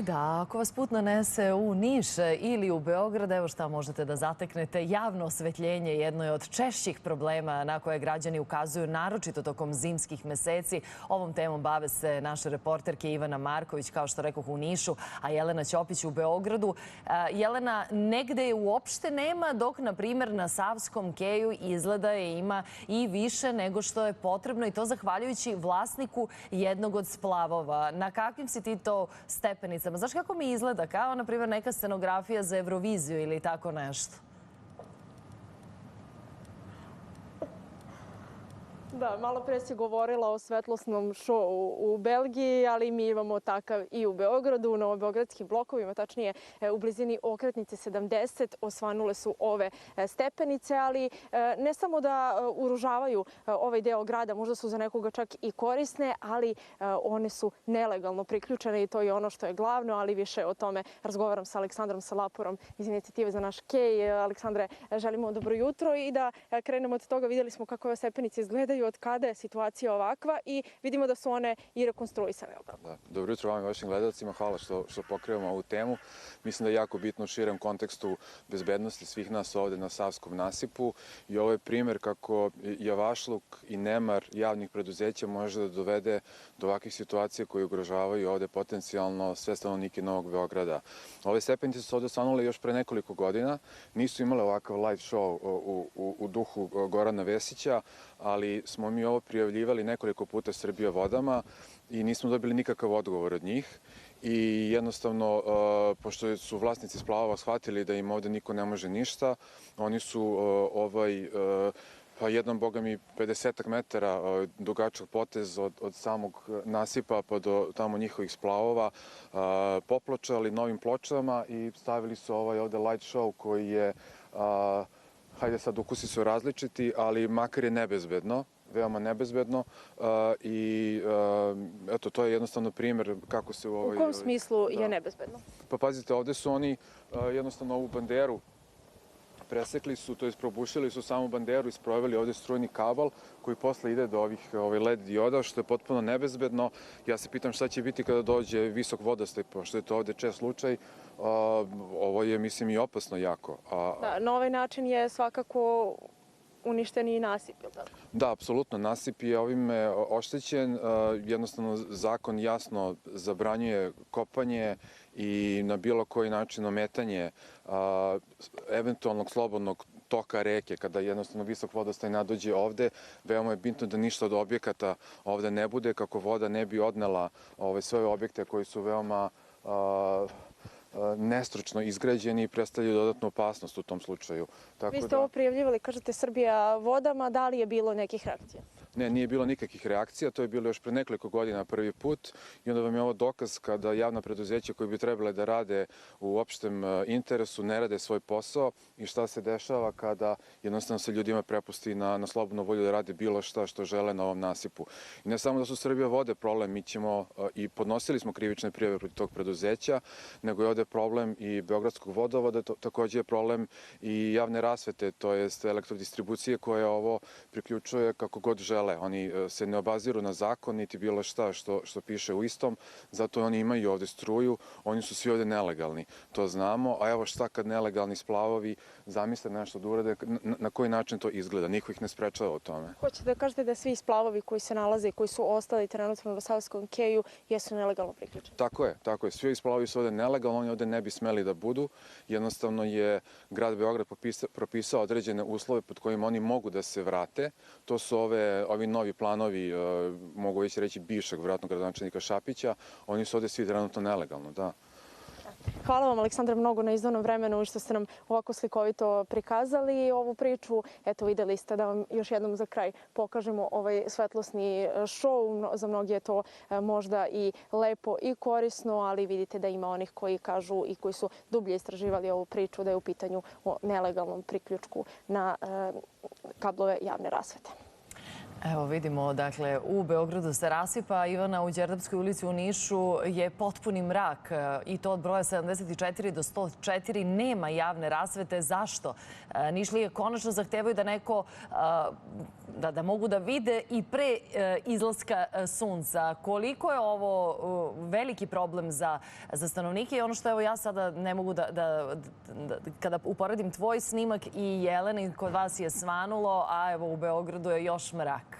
Da, ako vas put nanese u Niš ili u Beograd, evo šta možete da zateknete. Javno osvetljenje jedno je od češćih problema na koje građani ukazuju, naročito tokom zimskih meseci. Ovom temom bave se naše reporterke Ivana Marković, kao što rekoh, u Nišu, a Jelena Ćopić u Beogradu. Jelena, negde je uopšte nema, dok, na primjer, na Savskom keju izgleda je ima i više nego što je potrebno, i to zahvaljujući vlasniku jednog od splavova. Na kakvim si ti to stepenicama? Znaš kako mi izgleda? Kao, na primjer, neka scenografija za Euroviziju ili tako nešto. Da, malo pre si govorila o svetlosnom šou u Belgiji, ali mi imamo takav i u Beogradu, u novobeogradskim blokovima, tačnije u blizini okretnice 70, osvanule su ove stepenice, ali ne samo da uružavaju ovaj deo grada, možda su za nekoga čak i korisne, ali one su nelegalno priključene i to je ono što je glavno, ali više o tome razgovaram sa Aleksandrom Salapurom iz Inicijative za naš kej. Aleksandre, želimo dobro jutro i da krenemo od toga. Vidjeli smo kako ove stepenice izgledaju, od kada je situacija ovakva i vidimo da su one i rekonstruisane. Da, dobro jutro vam i vašim gledalcima, hvala što pokrivamo ovu temu. Mislim da je jako bitno u širem kontekstu bezbednosti svih nas ovde na Savskom nasipu i ovo je primjer kako javašluk i nemar javnih preduzeća može da dovede do ovakvih situacija koje ugrožavaju ovde potencijalno sve stanovnike Novog Beograda. Ove stepenice su ovde osvanule još pre nekoliko godina, nisu imale ovakav live show u duhu Gorana Vesića, ali smo mi ovo prijavljivali nekoliko puta Srbija vodama i nismo dobili nikakav odgovor od njih. I jednostavno, pošto su vlasnici splavova shvatili da im ovde niko ne može ništa, oni su jedan, boga mi, 50 metara dugačak potez od samog nasipa pa do tamo njihovih splavova popločali novim pločama i stavili su ovaj ovde light show koji je, hajde sad, ukusi su različiti, ali makar je nebezbedno, veoma nebezbedno i eto, to je jednostavno primjer kako se u ovoj... U kom smislu je nebezbedno? Pa pazite, ovde su oni jednostavno ovu banderu presekli su, to jest probušili su samu banderu i sproveli ovde strujni kabal koji posle ide do ovih LED dioda, što je potpuno nebezbedno. Ja se pitam šta će biti kada dođe visok vodostaj, pošto je to ovde čest slučaj. Ovo je, mislim, i opasno jako. Da, na ovaj način je svakako uništen i nasip, je li tako? Da, apsolutno. Nasip je ovime oštećen. Jednostavno, zakon jasno zabranjuje kopanje i na bilo koji način ometanje eventualnog slobodnog toka reke, kada jednostavno visok vodostaj nadođe ovde. Veoma je bitno da ništa od objekata ovde ne bude, kako voda ne bi odnela sve objekte koji su veoma nestručno izgrađeni i predstavljaju dodatnu opasnost u tom slučaju. Vi ste ovo prijavljivali, kažete, Srbija vodama, da li je bilo nekih reakcija? Ne, nije bilo nikakvih reakcija, to je bilo još pre nekoliko godina prvi put i onda vam je ovo dokaz kada javna preduzeća koji bi trebale da rade u opštem interesu ne rade svoj posao i šta se dešava kada jednostavno se ljudima prepusti na slobodnu volju da rade bilo šta što žele na ovom nasipu. I ne samo da su Srbija vode problem, mi ćemo i podnosili smo krivične prijave protiv tog preduzeća, nego je ovde problem i Beogradskog vodovoda, takođe je problem i javne rasvete, to jest elektrodistribucije koja ovo priključuje kako god žele. Oni se ne obaziru na zakon, niti bilo šta što piše u istom, zato oni imaju ovde struju, oni su svi ovde nelegalni, to znamo, a evo šta kad nelegalni splavovi zamisle nešto da urade, na koji način to izgleda, niko ih ne sprečava o tome. Hoćete da kažete da svi splavovi koji se nalaze i koji su ostali trenutno na Savskom keju jesu nelegalno priključeni? Tako je, svi splavovi su ovde nelegalni, oni ovde ne bi smeli da budu, jednostavno je grad Beograd propisao određene uslove pod kojima oni mogu da se vrate, to su ovi novi planovi, mogu već reći bivšeg vjerojatno gradonačelnika Šapića, oni su ovde svi trenutno nelegalno, da. Hvala vam, Aleksandra, mnogo na izdvojenom vremenu što ste nam ovako slikovito prikazali ovu priču. Eto, videli ste da vam još jednom za kraj pokažemo ovaj svetlosni šou. Za mnogi je to možda i lepo i korisno, ali vidite da ima onih koji kažu i koji su dublje istraživali ovu priču da je u pitanju o nelegalnom priključku na kablove javne rasvete. Evo vidimo, dakle, u Beogradu se rasipa, Ivana, u Đerdapskoj ulici u Nišu je potpuni mrak i to od broja 74 do 104 nema javne rasvete. Zašto? Nišlije konačno zahtevaju da neko, da mogu da vide i pre izlaska sunca. Koliko je ovo veliki problem za stanovnike i ono što evo ja sada ne mogu kada uporedim tvoj snimak i Jelena, kod vas je svanulo, a evo u Beogradu je još mrak.